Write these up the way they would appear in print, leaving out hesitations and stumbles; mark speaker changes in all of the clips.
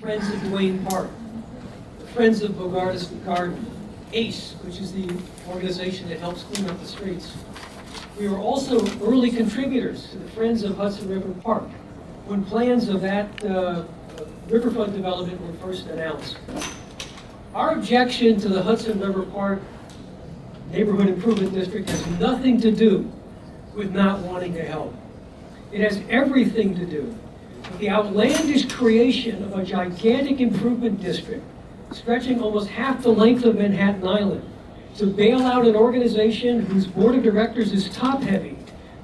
Speaker 1: Friends of Duane Park, the Friends of Bogartis Garden, ACE, which is the organization that helps clean up the streets. We were also early contributors to the Friends of Hudson River Park when plans of that riverfront development were first announced. Our objection to the Hudson River Park Neighborhood Improvement District has nothing to do with not wanting to help. It has everything to do with the outlandish creation of a gigantic improvement district stretching almost half the length of Manhattan Island to bail out an organization whose board of directors is top-heavy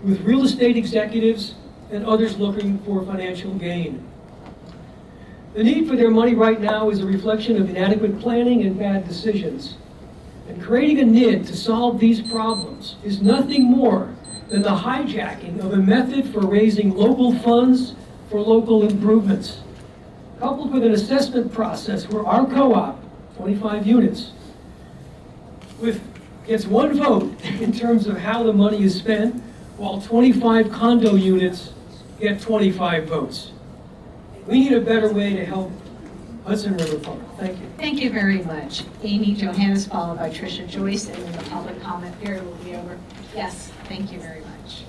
Speaker 1: with real estate executives and others looking for financial gain. The need for their money right now is a reflection of inadequate planning and bad decisions. And creating a NID to solve these problems is nothing more than the hijacking of a method for raising local funds for local improvements, coupled with an assessment process where our co-op, 25 units, gets one vote in terms of how the money is spent, while 25 condo units get 25 votes. We need a better way to help Hudson River Park. Thank you.
Speaker 2: Thank you very much. Amy Johannes, followed by Tricia Joyce, and then the public comment period will be over. Yes, thank you very much.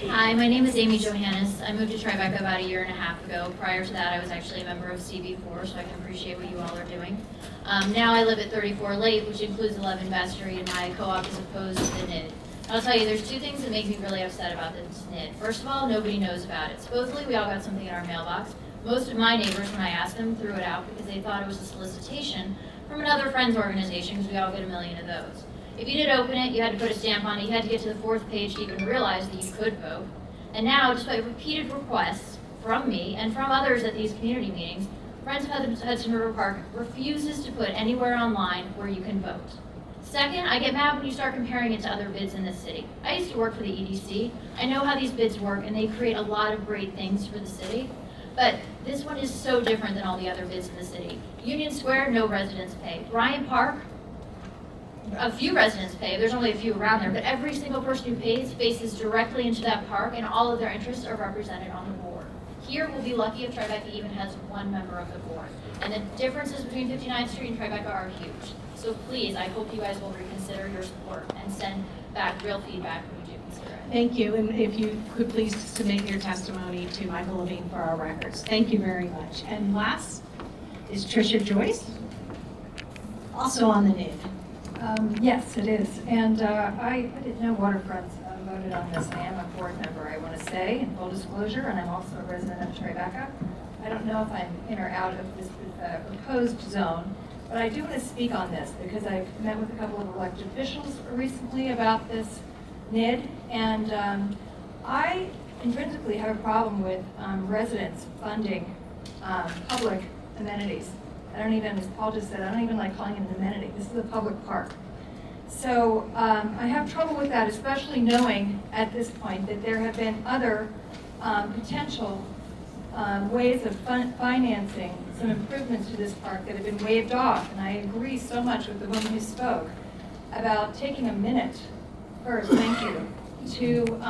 Speaker 3: Hi, my name is Amy Johannes. I moved to Tribeca about 1.5 years ago. Prior to that, I was actually a member of CB4, so I can appreciate what you all are doing. Now I live at 34 Lake, which includes 11 Bass Street, and my co-op is opposed to the NID. I'll tell you, there's two things that make me really upset about this NID. First of all, nobody knows about it. Supposedly, we all got something in our mailbox. Most of my neighbors, when I asked them, threw it out because they thought it was a solicitation from another friends organization, because we all get 1 million of those. If you did open it, you had to put a stamp on it. You had to get to the 4th page to even realize that you could vote. And now, despite repeated requests from me and from others at these community meetings, Friends of Hudson River Park refuses to put anywhere online where you can vote. Second, I get mad when you start comparing it to other bids in the city. I used to work for the EDC. I know how these bids work, and they create a lot of great things for the city. But this one is so different than all the other bids in the city. Union Square, no residents pay. Bryant Park, a few residents pay. There's only a few around there, but every single person who pays faces directly into that park, and all of their interests are represented on the board. Here, we'll be lucky if Tribeca even has one member of the board. And the differences between 59th Street and Tribeca are huge. So please, I hope you guys will reconsider your support and send back real feedback when you do consider it.
Speaker 2: Thank you, and if you could please submit your testimony to Michael Levine for our records. Thank you very much. And last is Tricia Joyce, also on the NID.
Speaker 4: Yes, it is. And I didn't know Waterfront voted on this. I am a board member, I want to say, in full disclosure, and I'm also a resident of Tribeca. I don't know if I'm in or out of this proposed zone, but I do want to speak on this because I've met with a couple of elected officials recently about this NID, and I intrinsically have a problem with residents funding public amenities. I don't even, as Paul just said, I don't even like calling it an amenity. This is a public park. So I have trouble with that, especially knowing at this point that there have been other potential ways of financing some improvements to this park that have been waved off. And I agree so much with the woman who spoke about taking a minute first, thank you, to